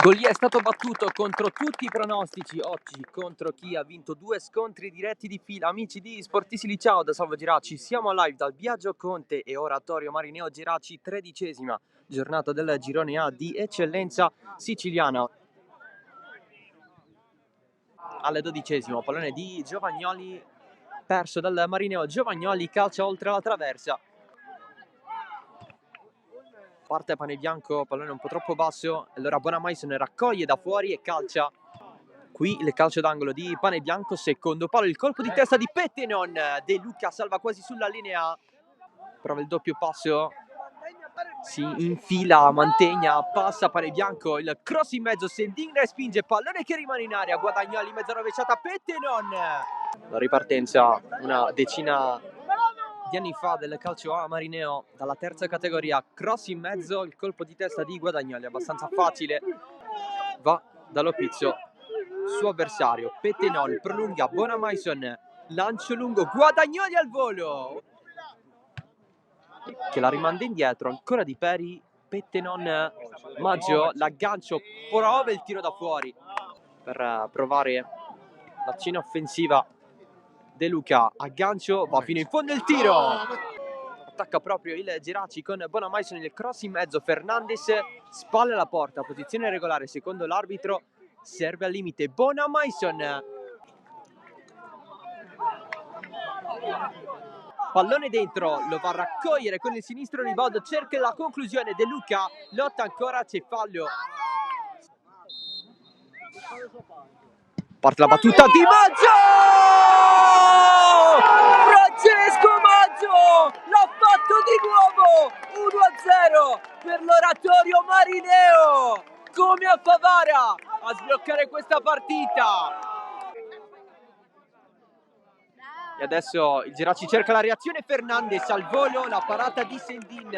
Eccoli, è stato battuto contro tutti i pronostici oggi, contro chi ha vinto 2 scontri diretti di fila. Amici di Sportissili, ciao da Salvo Geraci, siamo live dal Biagio Conte e Oratorio Marineo Geraci, 13ª giornata del girone A di eccellenza siciliana. Alle 12º, pallone di Giovagnoli, perso dal Marineo. Giovagnoli calcia oltre la traversa. Parte Panebianco, pallone un po' troppo basso, allora Bonamaison raccoglie da fuori e calcia. Qui il calcio d'angolo di Panebianco, secondo palo, il colpo di testa di Pettenon. De Luca salva quasi sulla linea, prova il doppio passo, si infila, mantegna, passa Panebianco, il cross in mezzo, Sendin respinge, pallone che rimane in aria, Guadagnoli, mezza rovesciata, Pettenon. La ripartenza una decina di anni fa del calcio A Marineo, dalla terza categoria, cross in mezzo, il colpo di testa di Guadagnoli, abbastanza facile, va dall'Opizio, suo avversario, Pettenon, prolunga, Bonamaison, lancio lungo, Guadagnoli al volo, che la rimanda indietro, ancora di Peri, Pettenon, Maggio, l'aggancio, prova il tiro da fuori, per provare l'azione offensiva. De Luca, aggancio, va fino in fondo il tiro, attacca proprio il Geraci con Bonamaison, il cross in mezzo, Fernandes, spalle alla porta, posizione regolare secondo l'arbitro, serve al limite Bonamaison, pallone dentro, lo va a raccogliere con il sinistro ribaldo, cerca la conclusione, De Luca lotta ancora, c'è fallo, parte la battuta di Maggio, Francesco Maggio l'ha fatto di nuovo, 1-0 per l'Oratorio Marineo, come a Favara a sbloccare questa partita. E adesso il Geraci cerca la reazione, Fernandes al volo, la parata di Sendin.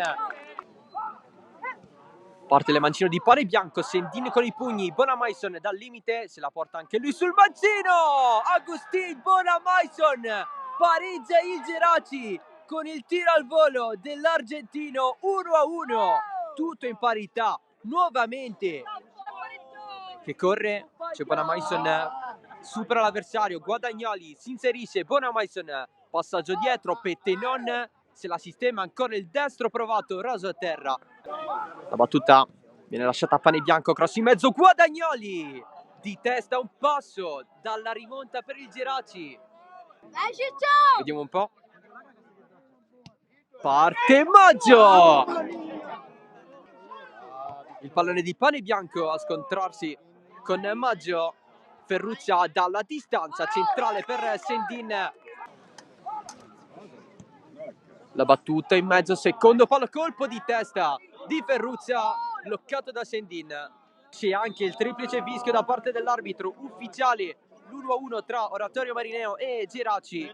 Parte le mancino di Panebianco, Sendin con i pugni, Bonamaison dal limite, se la porta anche lui sul mancino! Agustin Bonamaison pareggia il Geraci con il tiro al volo dell'argentino, 1-1, tutto in parità, nuovamente. Che corre, c'è Bonamaison, supera l'avversario, Guadagnoli si inserisce, Bonamaison, passaggio dietro, Pettenon se la sistema, ancora il destro provato, raso a terra. La battuta viene lasciata a Panebianco, cross in mezzo, Guadagnoli di testa, un passo dalla rimonta per il Geraci. Vediamo un po'. Parte Maggio! Il pallone di Panebianco a scontrarsi con Maggio, Ferruccia dalla distanza, centrale per Sendin. La battuta in mezzo, secondo palo, colpo di testa di Ferruccia, bloccato da Sendin. C'è anche il triplice fischio da parte dell'arbitro ufficiale, l'1-1 tra Oratorio Marineo e Geraci.